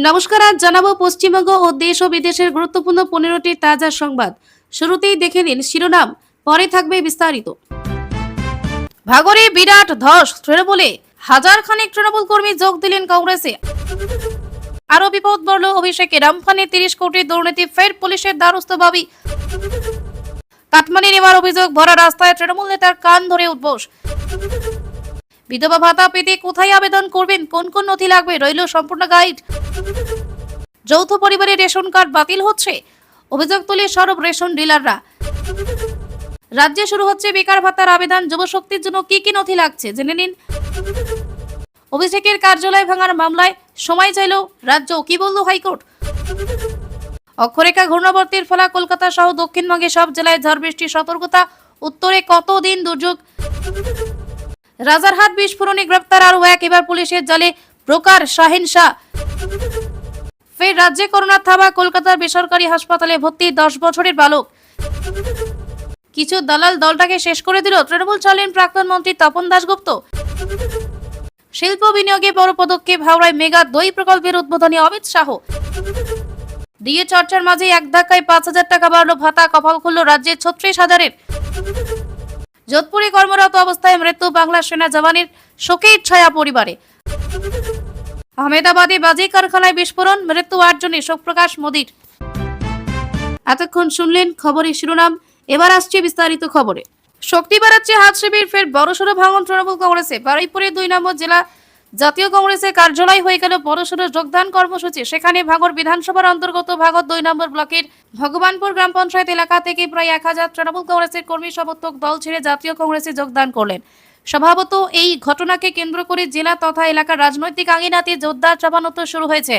নমস্কার, আজ জানাবো পশ্চিমবঙ্গ ও দেশ ও বিদেশের গুরুত্বপূর্ণ 15টি তাজা সংবাদ। শুরুতেই দেখে নিন শিরোনাম, পরে থাকবে বিস্তারিত। ভাগরে বিরাট ধস, তৃণমূলে হাজার খানেক তৃণমূল কর্মী যোগ দিলেন কংগ্রেসে। আরো বিপদ বলল অভিষেকের, আমফানে 30 কোটি দুর্নীতি, ফের পুলিশের দ্বারস্থ দাবি। কাটমানি নেওয়ার অভিযোগ, ভরা রাস্তায় তৃণমূল নেতার কান ধরে উদ্বোস। বিধবা ভাতা পেতে কোথায় আবেদন করবেন, কোন কোন নথি লাগবে, রইল সম্পূর্ণ গাইড। যৌথ পরিবারের রেশন কার্ড বাতিল হচ্ছে, অভিযোগ তুলে সরব রেশন ডিলাররা। রাজ্যে শুরু হচ্ছে বেকার ভাতার আবেদন, যুবশক্তির জন্য কি কি নথি লাগছে জেনে নিন। অভিষেকের কার্যালয় ভাঙার মামলায় সময় চাইল রাজ্য, কি বলল হাইকোর্ট। অক্ষরেখা ঘূর্ণাবর্তের ফলে কলকাতা সহ দক্ষিণবঙ্গে সব জেলায় ঝড় বৃষ্টির সতর্কতা, উত্তরে কতদিন দুর্যোগ। রাজারহাট বিস্ফোরণে গ্রেপ্তার আরও এক, এবার পুলিশের জালে ব্রোকার শাহিন শাহ। ফের রাজ্যে করোনার থাবা, কলকাতার বেসরকারি হাসপাতালে ভর্তি 10 বছরের বালক। কিছু দালাল দলটাকে শেষ করে দিল, তৃণমূল চালেন প্রাক্তন মন্ত্রী তপন দাশগুপ্ত। শিল্প বিনিয়োগে বড় পদক্ষেপ, হাওড়ায় মেগা দই প্রকল্পের উদ্বোধনী অমিত শাহ। ডিএ চর্চার মাঝে এক ধাক্কায় 5,000 টাকা বাড়ল ভাতা, কপাল খুলল রাজ্যের 36,000-এর। যোধপুরে কর্মরত অবস্থায় মৃত্যু বাংলা সেনা জওয়ানের, শোকের ছায়া পরিবারে। আহমেদাবাদে বাজি কারখানায় বিস্ফোরণ, মৃত্যু 8 জনের, শোক প্রকাশ মোদির। এতক্ষণ শুনলেন খবরের শিরোনাম, এবার আসছে বিস্তারিত খবরে। শক্তি বাড়াচ্ছে হাত শিবির, ফের বড়সড় ভাঙন তৃণমূল কংগ্রেসে। বারুইপুরে 2 নম্বর জেলা জাতীয় কংগ্রেসের কার্যালয় হয়ে গেল বড়সড় যোগদান কর্মসূচি। সেখানে ভাঙড় বিধানসভার অন্তর্গত ভাঙড় 2 নম্বর ব্লকের ভগবানপুর গ্রাম পঞ্চায়েত এলাকা থেকে প্রায় 1000 তৃণমূল কংগ্রেসের কর্মী সমর্থক দল ছেড়ে জাতীয় কংগ্রেসে যোগদান করলেন। স্বভাবত এই ঘটনাকে কেন্দ্র করে জেলা তথা এলাকার রাজনৈতিক আঙিনাতে জোরদার চাপানোত্তর শুরু হয়েছে।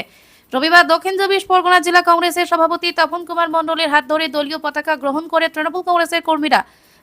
রবিবার দক্ষিণ 24 পরগনা জেলা কংগ্রেসের সভাপতি তপন কুমার মণ্ডলের হাত ধরে দলীয় পতাকা গ্রহণ করে তৃণমূল কংগ্রেসের কর্মীরা।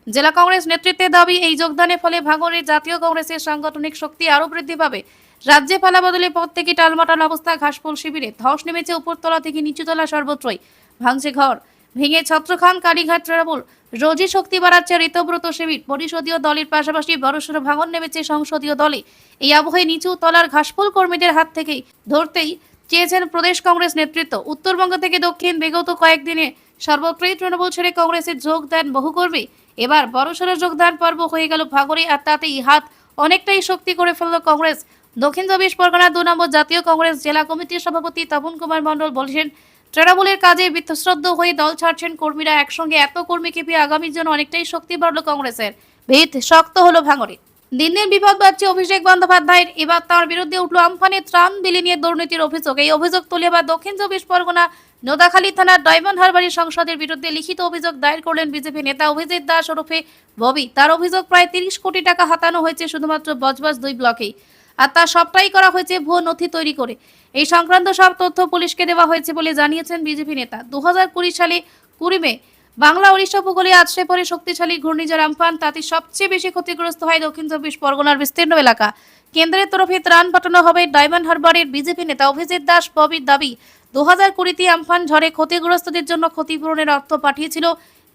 জেলা কংগ্রেস নেতৃত্বের দাবি, এই যোগদানের ফলে ভাঙড়ের জাতীয় কংগ্রেসের সাংগঠনিক শক্তি আরও বৃদ্ধি পাবে। রাজ্যে পালাবদলের পর থেকে টালমাটাল অবস্থা, ঘাসফুল শিবিরে ধস নেমেছে উপরতলা থেকে নিচুতলা সর্বত্রই। ভাঙছে ঘর, ভেঙে ছত্রখান কালীঘাট তৃণমূল। রোজই শক্তি বাড়াচ্ছে ঋতব্রত শিবির। পরিষদীয় দলের পাশাপাশি বড়সড় ভাঙন নেমেছে সংসদীয় দলে। এই আবহে নিচু তলার ঘাসফুল কর্মীদের হাত থেকেই ধরতেই চেয়েছেন প্রদেশ কংগ্রেস নেতৃত্ব। উত্তরবঙ্গ থেকে দক্ষিণ বিগত কয়েকদিনে সর্বত্রই তৃণমূল ছেড়ে কংগ্রেসে যোগ দেন বহু কর্মী। এবার বড়সড় যোগদান পর্ব হয়ে গেল ভাঙড়ে, আর তাতেই হাত অনেকটাই শক্তি করে ফেলল কংগ্রেস। দক্ষিণ 24 পরগনা 2 নম্বর জাতীয় কংগ্রেস জেলা কমিটির সভাপতি তপন কুমার মণ্ডল বলেছেন, তৃণমূলের কাজে বীতশ্রদ্ধ হয়ে দল ছাড়ছেন কর্মীরা। একসঙ্গে এত কর্মীকে পেয়ে আগামীর জন্য অনেকটাই শক্তি বাড়ল কংগ্রেসের, ভিত শক্ত হলো ভাঙড়ে। দিন দিন বিপদ বাড়ছে অভিষেক বন্দ্যোপাধ্যায়ের। এবার তার বিরুদ্ধে উঠল আমফানে ত্রাণ বিলি নিয়ে দুর্নীতির অভিযোগ। এই অভিযোগ তুলে এবার দক্ষিণ 24 পরগনা নোদাখালী থানার ডায়মন্ড হারবারের সংসদের বিরুদ্ধে লিখিত অভিযোগ দায়ের করলেন বিজেপি নেতা অভিজিৎ দাস ওরফে ববি। তার অভিযোগ, প্রায় 30 কোটি টাকা হাতানো হয়েছে শুধুমাত্র বজবজ 2 ব্লকেই, আর তা সবটাই করা হয়েছে ভুয়ো নথি তৈরি করে। এই সংক্রান্ত সব তথ্য পুলিশকে দেওয়া হয়েছে বলে জানিয়েছেন বিজেপি নেতা। 2020 সালে 20 মে বাংলা ওড়িশা উপকূলে আছড়ে পড়ে শক্তিশালী ঘূর্ণিঝড় আমফান। তাতে সবচেয়ে বেশি ক্ষতিগ্রস্ত হয় দক্ষিণ 24 পরগনার বিস্তীর্ণ এলাকা। কেন্দ্রের তরফে ত্রাণ পাঠানো হবে। ডায়মন্ড হারবারের বিজেপি নেতা অভিজিৎ দাস ববির দাবি, 2020-তে আমফান ঝড়ে ক্ষতিগ্রস্তদের জন্য ক্ষতিপূরণের অর্থ পাঠিয়েছিল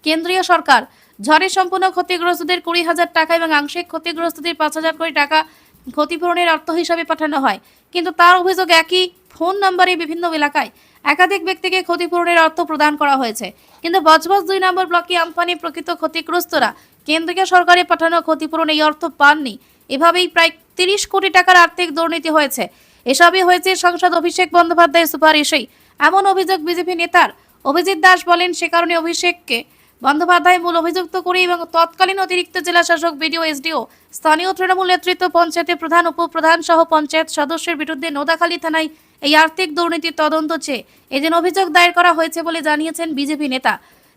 কেন্দ্রীয় সরকার। ঝড়ে সম্পূর্ণ ক্ষতিগ্রস্তদের 20,000 টাকা এবং আংশিক ক্ষতিগ্রস্তদের 5,000 কোটি টাকা ক্ষতিপূরণের অর্থ হিসাবে পাঠানো হয়। কিন্তু তার অভিযোগ, একই ফোন নম্বরে বিভিন্ন এলাকায় একাধিক ব্যক্তিকে ক্ষতিপূরণের অর্থ প্রদান করা হয়েছে। কিন্তু বজবজ 2 নম্বর ব্লকে আমফানে প্রকৃত ক্ষতিগ্রস্তরা কেন্দ্রীয় সরকারের পাঠানো ক্ষতিপূরণ এই অর্থ পাননি। এভাবেই প্রায় 30 কোটি টাকার আর্থিক দুর্নীতি হয়েছে। এসবই হয়েছে সাংসদ অভিষেক বন্দ্যোপাধ্যায়ের সুপারিশেই, এমন অভিযোগ বিজেপি নেতার। অভিজিৎ দাস বলেন, সে কারণে অভিষেককে বন্দ্যোপাধ্যায় মূল অভিযুক্ত করে এবং তৎকালীন অতিরিক্ত জেলা শাসক, বিডিও, এসডিও, স্থানীয় তৃণমূল নেতৃত্ব, পঞ্চায়েতের প্রধান, উপপ্রধান সহ পঞ্চায়েত সদস্যের বিরুদ্ধে নোদাখালী থানায় এই আর্থিক দুর্নীতির তদন্ত চেয়ে এদিন অভিযোগ দায়ের করা হয়েছে বলে জানিয়েছেন বিজেপি নেতা।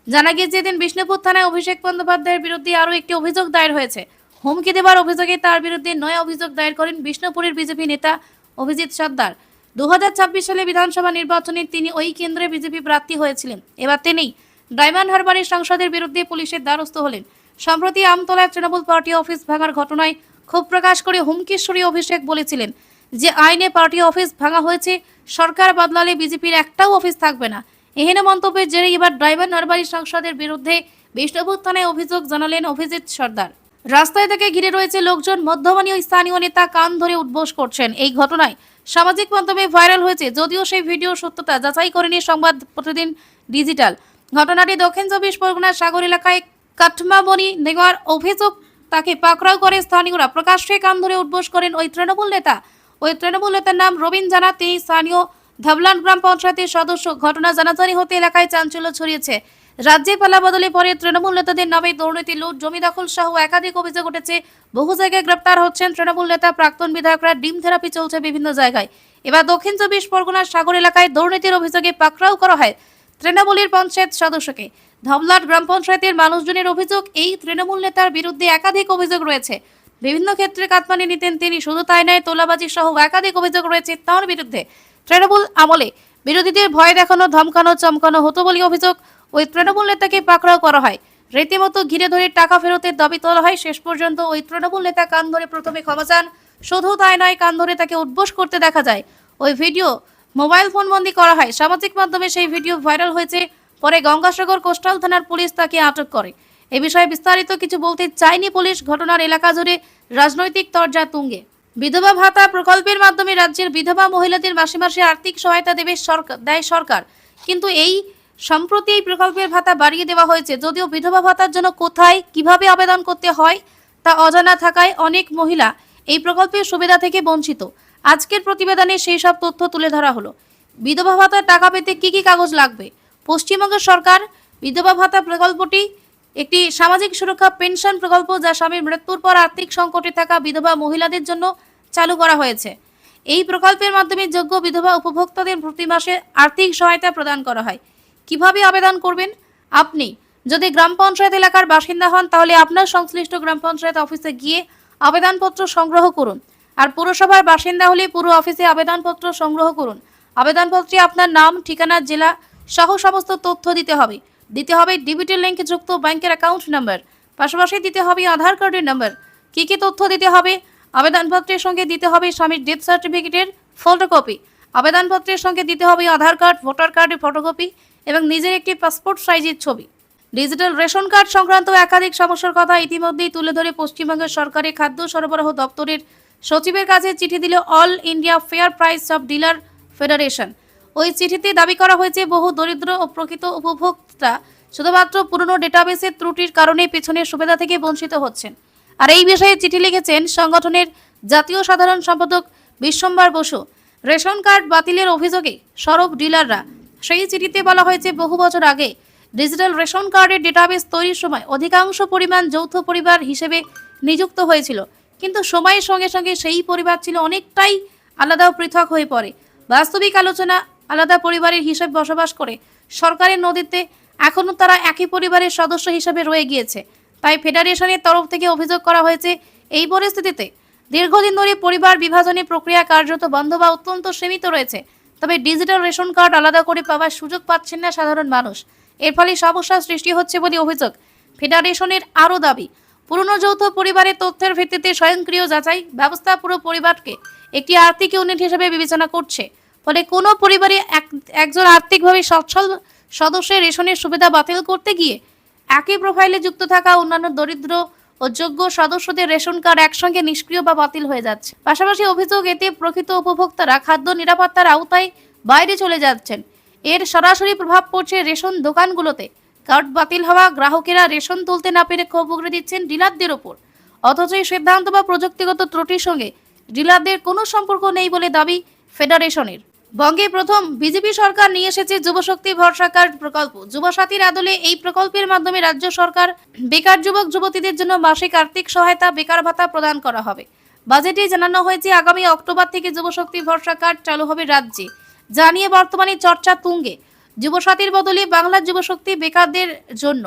জানা গিয়েছে, এদিন বিষ্ণুপুর থানায় অভিষেক বন্দ্যোপাধ্যায়ের বিরুদ্ধে আরও একটি অভিযোগ দায়ের হয়েছে। হুমকি দেওয়ার অভিযোগে তার বিরুদ্ধে নয়া অভিযোগ দায়ের করেন বিষ্ণুপুরের বিজেপি নেতা অভিজিৎ সর্দার। 2026 সালে বিধানসভা নির্বাচনে তিনি ওই কেন্দ্রে বিজেপি প্রার্থী হয়েছিলেন। এবার তিনি ডায়মন্ড হারবারের সংসদের বিরুদ্ধে পুলিশের দ্বারস্থ হলেন। সম্প্রতি আমতলায় তৃণমূল পার্টি অফিস ভাঙার ঘটনায় ক্ষোভ প্রকাশ করে হুমকিশ্বরী অভিষেক বলেছিলেন যে আইনে পার্টি অফিস ভাঙা হয়েছে, সরকার বদলালে বিজেপির একটাও অফিস থাকবে না। এহেন মন্তব্যের জেরে এবার ডায়মন্ড হারবারের সংসদের বিরুদ্ধে বিষ্ণুপুর থানায় অভিযোগ জানালেন অভিজিৎ সর্দার। রাস্তায় থেকে ঘিরে রয়েছে লোকজন, মধ্যমানীয় স্থানীয় নেতা কান ধরে উদ্বোস করছেন। এই ঘটনায় সামাজিক মাধ্যমে ভাইরাল হয়েছে, যদিও সেই ভিডিও সত্যতা যাচাই করেনি সংবাদ প্রতিদিন ডিজিটাল। ঘটনাটি দক্ষিণ 24 পরগনার সাগর এলাকায় কাঠমামণি নেওয়ার অভিযোগ, তাকে পাকড়াও করে স্থানীয়রা প্রকাশ্যে কান ধরে উঠবোস করেন ওই তৃণমূল নেতা। ওই তৃণমূল নেতার নাম রবীন জানা, তিনি স্থানীয় ধাবলান গ্রাম পঞ্চায়েতের সদস্য। ঘটনা জানাজানি হতে এলাকায় চাঞ্চল্য ছড়িয়েছে। রাজ্যে পালা বদলে পরে তৃণমূল নেতাদের নামে দুর্নীতি, লুট, জমি দখল সহ একাধিক অভিযোগ উঠেছে। বহু জায়গায় গ্রেপ্তার হচ্ছেন তৃণমূল নেতা, প্রাক্তন বিধায়করা। ডিম থেরাপি চলছে বিভিন্ন জায়গায়। এবার দক্ষিণ 24 পরগনার সাগর এলাকায় দুর্নীতির অভিযোগে পাকড়াও করা হয় তৃণমূলের পঞ্চায়েত সদস্যকে। ধবলাট গ্রাম পঞ্চায়েতের মানুষজনের অভিযোগ, এই তৃণমূল নেতার বিরুদ্ধে একাধিক অভিযোগ রয়েছে। বিভিন্ন ক্ষেত্রে কাটমানি নিতেন তিনি। শুধু তাই নয়, তোলাবাজি সহ একাধিক অভিযোগ রয়েছে তাঁর বিরুদ্ধে। তৃণমূল আমলে বিরোধীদের ভয় দেখানো, ধমকানো, চমকানো হতো বলে অভিযোগ। ওই তৃণমূল নেতাকে পাকড়াও করা হয়, রীতিমতো ঘিরে ধরে টাকা ফেরতের দাবি তোলা হয়। শেষ পর্যন্ত ওই তৃণমূল নেতা কান ধরে প্রথমে ক্ষমা চান। শুধু তাই নয়, কান ধরে তাকে উঠবোস করতে দেখা যায়। ওই ভিডিও মোবাইল ফোন বন্দী করা হয়। সামাজিক মাধ্যমে সেই ভিডিও ভাইরাল হয়েছে। পরে গঙ্গাসাগর কোস্টাল থানার পুলিশ তাকে আটক করে। এ বিষয়ে বিস্তারিত কিছু বলতে চায়নি পুলিশ। ঘটনার এলাকা জুড়ে রাজনৈতিক তরজা তুঙ্গে। বিধবা ভাতা প্রকল্পের মাধ্যমে রাজ্যের বিধবা মহিলাদের মাসে মাসে আর্থিক সহায়তা দেয় সরকার। কিন্তু এই সম্প্রতি এই প্রকল্পের ভাতা বাড়িয়ে দেওয়া হয়েছে। যদিও বিধবা ভাতার জন্য কোথায় কিভাবে আবেদন করতে হয় তা অজানা থাকায় অনেক মহিলা এই প্রকল্পের সুবিধা থেকে বঞ্চিত। আজকের প্রতিবেদনে সেই সব তথ্য তুলে ধরা হলো। বিধবা ভাতার টাকা পেতে কি কি কাগজ লাগবে? পশ্চিমবঙ্গ সরকার বিধবা ভাতা প্রকল্পটি একটি সামাজিক সুরক্ষা পেনশন প্রকল্প, যা স্বামীর মৃত্যুর পর আর্থিক সংকটে থাকা বিধবা মহিলাদের জন্য চালু করা হয়েছে। এই প্রকল্পের মাধ্যমে যোগ্য বিধবা উপভোক্তাদের প্রতি মাসে আর্থিক সহায়তা প্রদান করা হয়। কিভাবে আবেদন করবেন? আপনি যদি গ্রাম পঞ্চায়েত এলাকার বাসিন্দা হন, তাহলে আপনার সংশ্লিষ্ট গ্রাম পঞ্চায়েত অফিসে গিয়ে আবেদনপত্র সংগ্রহ করুন। আর পুরসভার বাসিন্দা হলে পুরো অফিসে আবেদনপত্র সংগ্রহ করুন। আবেদনপত্রে আপনার নাম, ঠিকানা, জেলা সহ সমস্ত তথ্য দিতে হবে। ডিবিটি লিঙ্ক যুক্ত ব্যাংকের অ্যাকাউন্ট নাম্বার, পাশাপাশি দিতে হবে আধার কার্ডের নাম্বার। কি কি তথ্য দিতে হবে? আবেদনপত্রের সঙ্গে দিতে হবে স্বামীর ডেথ সার্টিফিকেটের ফটোকপি। আবেদনপত্রের সঙ্গে দিতে হবে আধার কার্ড, ভোটার কার্ডের ফটোকপি এবং নিজের একটি পাসপোর্ট সাইজের ছবি। ডিজিটাল রেশন কার্ড সংক্রান্ত একাধিক সমস্যার কথা ইতিমধ্যেই তুলে ধরে পশ্চিমবঙ্গের সরকারি খাদ্য সরবরাহ দপ্তরের সচিবের কাছে চিঠি দিল all India fair price of dealer federation. ওই চিঠিতে দাবি করা হয়েছে, বহু দরিদ্র ও প্রকৃত উপভোক্তা শুধুমাত্র পুরনো ডেটাবেসের ত্রুটির কারণে পেছনের সুবিধা থেকে বঞ্চিত হচ্ছেন। আর এই বিষয়ে চিঠি লিখেছেন সংগঠনের জাতীয় সাধারণ সম্পাদক বিশ্বম্বর বসু। রেশন কার্ড বাতিলের অভিযোগে সরব ডিলাররা। সেই চিঠিতে বলা হয়েছে, বহু বছর আগে ডিজিটাল রেশন কার্ডের ডেটাবেস তৈরির সময় অধিকাংশ পরিমাণ যৌথ পরিবার হিসেবে নিযুক্ত হয়েছিল, কিন্তু সময়ের সঙ্গে সঙ্গে সেই পরিবার ছিল অনেকটাই আলাদা ও পৃথক হয়ে পড়ে। বাস্তবিক আলোচনা, আলাদা পরিবারের হিসেবে বসবাস করে সরকারের নথিতে এখনও তারা একই পরিবারের সদস্য হিসেবে রয়ে গিয়েছে। তাই ফেডারেশনের তরফ থেকে অভিযোগ করা হয়েছে, এই পরিস্থিতিতে দীর্ঘদিন ধরে পরিবার বিভাজনের প্রক্রিয়া কার্যত বন্ধ বা অত্যন্ত সীমিত রয়েছে। তবে ডিজিটাল রেশন কার্ড আলাদা করে পাওয়ার সুযোগ পাচ্ছেন না সাধারণ মানুষ। এর ফলে সমস্যার সৃষ্টি হচ্ছে বলে অভিযোগ। ফেডারেশনের আরও দাবি, পুরনো যৌথ পরিবারের তথ্যের ভিত্তিতে স্বয়ংক্রিয় যাচাই ব্যবস্থা পুরো পরিবারকে একটি আর্থিক ইউনিট হিসেবে বিবেচনা করছে। ফলে কোনো পরিবারে একজন আর্থিকভাবে সচ্ছল সদস্যের রেশনের সুবিধা বাতিল করতে গিয়ে একই প্রোফাইলে যুক্ত থাকা অন্যান্য দরিদ্র ও যোগ্য সদস্যদের রেশন কার্ড একসঙ্গে নিষ্ক্রিয় বা বাতিল হয়ে যাচ্ছে। পাশাপাশি অভিযোগ, এতে প্রকৃত উপভোক্তারা খাদ্য নিরাপত্তার আওতায় বাইরে চলে যাচ্ছেন। এর সরাসরি প্রভাব পড়ছে রেশন দোকানগুলোতে। কার্ড বাতিল হওয়া গ্রাহকেরা রেশন তুলতে না পেরে ক্ষোভ উগরে দিচ্ছেন ডিলারদের ওপর। অথচ এই সিদ্ধান্ত বা প্রযুক্তিগত ত্রুটির সঙ্গে ডিলারদের কোনো সম্পর্ক নেই বলে দাবি ফেডারেশনের। বঙ্গে প্রথম বিজেপি সরকার নিয়ে এসেছে যুবশক্তি ভরসা কার্ড প্রকল্প। যুবসাথীর আদলে এই প্রকল্পের মাধ্যমে রাজ্য সরকার বেকার যুবক যুবতীদের জন্য মাসিক আর্থিক সহায়তা, বেকার ভাতা প্রদান করা হবে। বাজেটে জানানো হয়েছে, আগামী অক্টোবর থেকে যুবশক্তি ভরসা কার্ড চালু হবে রাজ্যে। যা নিয়ে বর্তমানে চর্চা তুঙ্গে। যুবসাথীর বদলে বাংলার যুবশক্তি বেকারদের জন্য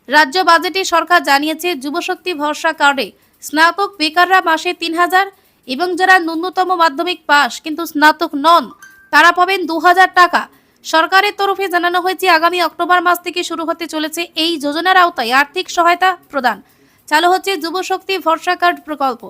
রাজ্য বাজেটে সরকার জানিয়েছে, যুবশক্তি ভরসা কার্ডে স্নাতক বেকাররা মাসে 3,000 এবং যারা ন্যূনতম মাধ্যমিক পাস কিন্তু স্নাতক নন তারা পাবেন 2,000 টাকা। সরকারের তরফে জানানো হয়েছে, আগামী অক্টোবর মাস থেকে শুরু হতে চলেছে এই যোজনার আওতায় আর্থিক সহায়তা প্রদান। চালু হচ্ছে যুবশক্তি ভরসা কার্ড প্রকল্প।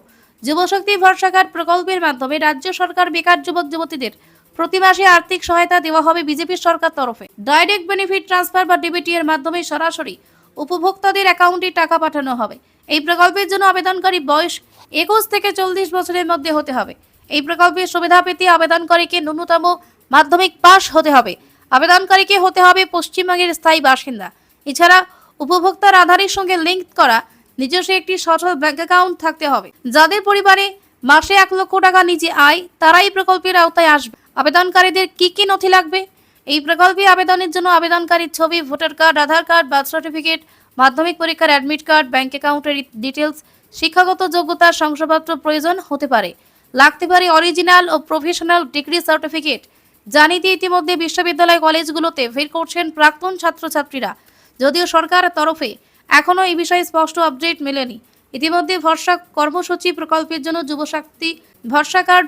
যুবশক্তি ভরসা কার্ড প্রকল্পের মাধ্যমে রাজ্য সরকার বেকার যুবক যুবতীদের প্রতি মাসে আর্থিক সহায়তা দেওয়া হবে বিজেপি সরকার তরফে। ডাইরেক্ট বেনিফিট ট্রান্সফার বা ডিবিটি এর মাধ্যমে সরাসরি উপভোক্তাদের অ্যাকাউন্টে টাকা পাঠানো হবে। এই প্রকল্পের জন্য আবেদনকারী বয়স 21 থেকে 40 বছরের মধ্যে হতে হবে। এই প্রকল্পের সুবিধা পেতে আবেদনকারীকে ন্যূনতম মাধ্যমিক পাস হতে হবে। আবেদনকারীকে হতে হবে পশ্চিমবঙ্গের স্থায়ী বাসিন্দা। এছাড়া উপভোক্তার আধারের সঙ্গে লিঙ্ক করা নিজস্ব একটি সচল ব্যাংক অ্যাকাউন্ট থাকতে হবে। যাদের পরিবারে মাসে 1 লক্ষ টাকা নিচে আয় তারা এই প্রকল্পের আওতায় আসবে। আবেদনকারীদের কি কি নথি লাগবে? এই প্রকল্পে আবেদনের জন্য আবেদনকারীর ছবি, ভোটার কার্ড, আধার কার্ড, বার্থ সার্টিফিকেট, মাধ্যমিক পরীক্ষার অ্যাডমিট কার্ড, ব্যাংক অ্যাকাউন্টের ডিটেলস, শিক্ষাগত যোগ্যতার শংসাপত্র প্রয়োজন হতে পারে। লাগতে পারে অরিজিনাল ও প্রফেশনাল ডিগ্রি সার্টিফিকেট। জানিয়ে দিয়ে ইতিমধ্যে বিশ্ববিদ্যালয় কলেজগুলোতে ভিড় করছেন প্রাক্তন ছাত্রছাত্রীরা। যদিও সরকারের তরফে এখনও এই বিষয়ে স্পষ্ট আপডেট মেলেনি। ইতিমধ্যে ভরসা কর্মসূচি প্রকল্পের জন্য যুবশক্তি ভরসা কার্ড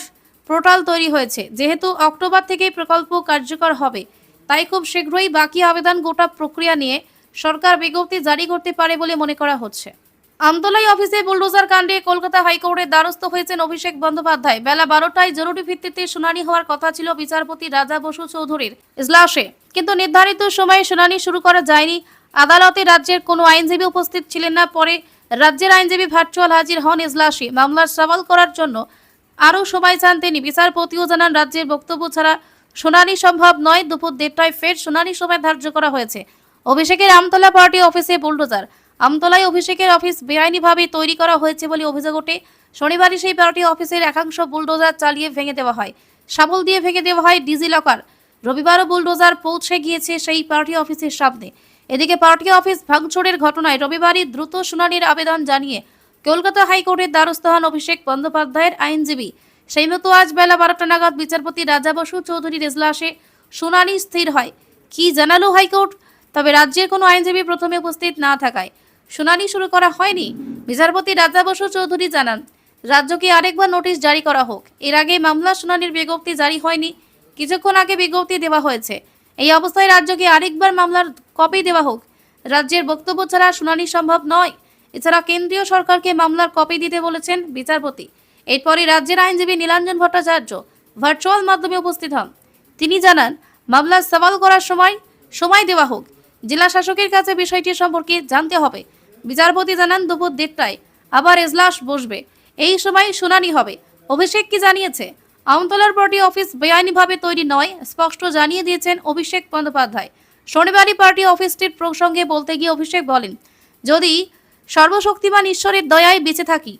পোর্টাল তৈরি হয়েছে। যেহেতু অক্টোবর থেকেই প্রকল্প কার্যকর হবে, তাই খুব শীঘ্রই বাকি আবেদন গোটা প্রক্রিয়া নিয়ে সরকার বিজ্ঞপ্তি জারি করতে পারে বলে মনে করা হচ্ছে। আমতলাই অফিসে বুলডোজার কাণ্ডে কলকাতা হাইকোর্টের দ্বারস্থ হয়েছেন অভিষেক বন্দ্যোপাধ্যায়। বেলা 12টায় জরুরি ভিত্তিতে শুনানি হওয়ার কথা ছিল বিচারপতি রাজা বসু চৌধুরীর ইজলাসে, কিন্তু নির্ধারিত সময়ে শুনানি শুরু করা যায়নি। আদালতে রাজ্যের কোনো আইনজীবী উপস্থিত ছিলেন না। পরে রাজ্যের আইনজীবী ভার্চুয়াল হাজির হন ইজলাসে। মামলার সওয়াল করার জন্য আরও সময় চান তিনি। বিচারপতিও জানান রাজ্যের বক্তব্য ছাড়া শুনানি সম্ভব নয়। দুপুর 1টায় ফের শুনানি সময় ধার্য করা হয়েছে। অভিষেকের আমতলা পার্টি অফিসে বুলডোজার। আমতলায় অভিষেকের অফিস বেআইনিভাবে তৈরি করা হয়েছে বলে অভিযোগ ওঠে। শনিবারই সেই পার্টি অফিসের একাংশ বুলডোজার চালিয়ে ভেঙে দেওয়া হয়। শাবল দিয়ে ভেঙে দেওয়া হয় ডিজি লকার। রবিবারও বুলডোজার পৌঁছে গিয়েছে সেই পার্টি অফিসের সামনে। এদিকে পার্টি অফিস ভাঙচুরের ঘটনায় রবিবারই দ্রুত শুনানির আবেদন জানিয়ে কলকাতা হাইকোর্টের দ্বারস্থ হন অভিষেক বন্দ্যোপাধ্যায়ের আইনজীবী। সেই মতো আজ বেলা 12টা নাগাদ বিচারপতি রাজা বসু চৌধুরীর ইজলাসে শুনানি স্থির হয়। কি জানালো হাইকোর্ট? তবে রাজ্যের কোনো আইনজীবী প্রথমে উপস্থিত না থাকায় শুনানি শুরু করা হয়নি। বিচারপতি রাজা বসু চৌধুরী জানান, রাজ্যকে আরেকবার নোটিশ জারি করা হোক। এর আগে মামলা শুনানির বিজ্ঞপ্তি জারি হয়নি, কিছুক্ষণ আগে বিজ্ঞপ্তি দেওয়া হয়েছে। এই অবস্থায় রাজ্যকে আরেকবার মামলার কপি দেওয়া হোক। রাজ্যের বক্তব্য ছাড়া শুনানি সম্ভব নয়। এছাড়া কেন্দ্রীয় সরকারকে মামলার কপি দিতে বলেছেন বিচারপতি। এরপরই রাজ্যের আইনজীবী নীলাঞ্জন ভট্টাচার্য ভার্চুয়াল মাধ্যমে উপস্থিত হন। তিনি জানান, মামলার সওয়াল করার সময় দেওয়া হোক। জেলা শাসকের কাছে বিষয়টি সম্পর্কে জানতে হবে। বিচারপতি জানান, দুপুর 1টায় আবার এজলাস বসবে, এই সময় শুনানি হবে। অভিষেক কি জানিয়েছে? আমতলার পার্টি অফিস বেআইনিভাবে তৈরি নয়, স্পষ্ট জানিয়ে দিয়েছেন অভিষেক বন্দ্যোপাধ্যায়। শনিবারই পার্টি অফিসটির প্রসঙ্গে বলতে গিয়ে অভিষেক বলেন, যদি সর্বশক্তিমান ঈশ্বরের দয়ায় বেঁচে থাকি,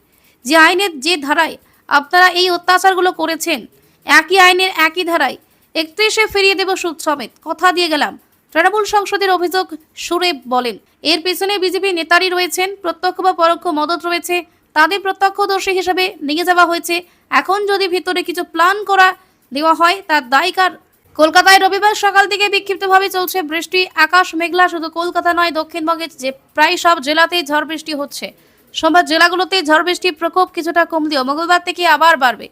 যে আইনের যে ধারায় আপনারা এই অত্যাচারগুলো করেছেন, একই আইনের একই ধারায় 31-এ ফিরিয়ে দেব সুদ সমেত, কথা দিয়ে গেলাম। তৃণমূল সংসদের অভিযোগ সুরে বলেন, এর পেছনে বিজেপি নেতারই রয়েছেন, প্রত্যক্ষ বা পরোক্ষ মদত রয়েছে। তাদের প্রত্যক্ষদর্শী হিসেবে নিয়ে যাওয়া হয়েছে। এখন যদি ভিতরে কিছু প্ল্যান করা দেওয়া হয়, তার দায় কার? কলকাতায় রবিবার সকাল থেকে বিক্ষিপ্তভাবে চলছে বৃষ্টি। আকাশ মেঘলা। শুধু কলকাতা নয়, দক্ষিণবঙ্গের যে প্রায় সব জেলাতেই ঝড় বৃষ্টি হচ্ছে। সোমবার জেলাগুলোতে ঝড় বৃষ্টির প্রকোপ কিছুটা কমলেও মঙ্গলবার থেকে আবার বাড়বে।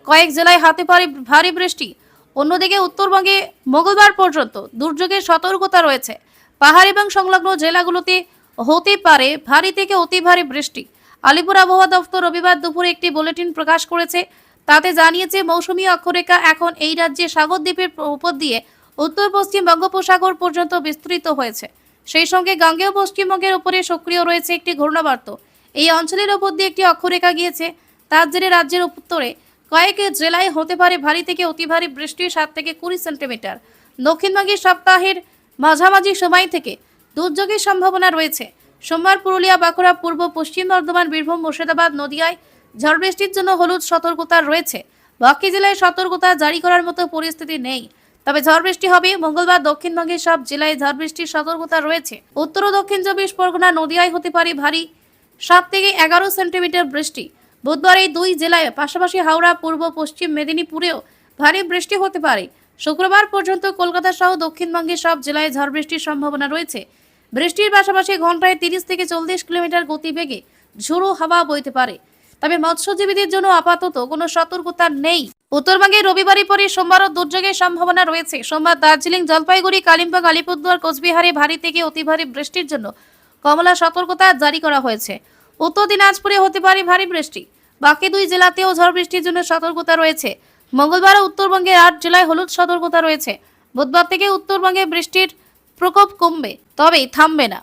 কয়েক জেলায় হাতে পারে ভারী বৃষ্টি। অন্যদিকে উত্তরবঙ্গে মঙ্গলবার পর্যন্ত দুর্যোগের সতর্কতা রয়েছে। পাহাড় এবং সংলগ্ন জেলাগুলোতে হতে পারে ভারী থেকে অতি ভারী বৃষ্টি। আলিপুর আবহাওয়া দফতর রবিবার দুপুরে একটি বুলেটিন প্রকাশ করেছে। তাতে জানিয়েছে, মৌসুমী অক্ষরেখা এখন এই রাজ্যে সাগর দ্বীপের উপর দিয়ে উত্তর পশ্চিম বঙ্গোপসাগর পর্যন্ত বিস্তৃত হয়েছে। সেই সঙ্গে গাঙ্গেয় পশ্চিমবঙ্গের উপরে সক্রিয় রয়েছে একটি ঘূর্ণাবর্ত। এই অঞ্চলের উপর দিয়ে একটি অক্ষরেখা গিয়েছে। তার জেরে রাজ্যের উত্তরে কয়েক জেলায় হতে পারে ভারী থেকে অতি ভারী বৃষ্টি, 7 থেকে 20 সেন্টিমিটার। দক্ষিণবঙ্গে সপ্তাহের মাঝামাঝি সময় থেকে দুর্যোগের সম্ভাবনা রয়েছে। সোমবার পুরুলিয়া, বাঁকুড়া, পূর্ব পশ্চিম বর্ধমান, বীরভূম, মুর্শিদাবাদ, নদিয়ায় ঝড় বৃষ্টির জন্য হলুদ সতর্কতা রয়েছে। বাকি জেলায় সতর্কতা জারি করার মতো পরিস্থিতি নেই, তবে ঝড় বৃষ্টি হবে। মঙ্গলবার দক্ষিণবঙ্গের সব জেলায় ঝড় বৃষ্টির সতর্কতা রয়েছে। উত্তর ও দক্ষিণ 24 পরগনা, নদিয়ায় হতে পারে ভারী 7 থেকে 11 সেন্টিমিটার বৃষ্টি। বুধবার এই দুই জেলায় পাশাপাশি হাওড়া, পূর্ব পশ্চিম মেদিনীপুরেও ভারী বৃষ্টি হতে পারে। শুক্রবার পর্যন্ত কলকাতা সহ দক্ষিণবঙ্গের সব জেলায় ঝড় বৃষ্টির সম্ভাবনা রয়েছে। বৃষ্টির পাশাপাশি ঘন্টায় 30 থেকে 40 কিলোমিটার গতিবেগে ঝোড়ো হাওয়া বইতে পারে। তবে মৎস্যজীবীদের জন্য আপাতত কোনো সতর্কতা নেই। উত্তরবঙ্গে রবিবারের পরে সোমবারও দুর্যোগের সম্ভাবনা রয়েছে। সোমবার দার্জিলিং, জলপাইগুড়ি, কালিম্পং, আলিপুরদুয়ার, কোচবিহারে ভারী থেকে অতি ভারী বৃষ্টির জন্য কমলা সতর্কতা জারি করা হয়েছে। উত্তর দিনাজপুরে হতে পারে ভারী বৃষ্টি। বাকি দুই জেলাতেও ঝড় বৃষ্টির জন্য সতর্কতা রয়েছে। মঙ্গলবারও উত্তরবঙ্গের 8 জেলায় হলুদ সতর্কতা রয়েছে। বুধবার থেকে উত্তরবঙ্গে বৃষ্টির প্রকোপ কমবে, তবে থামবে না।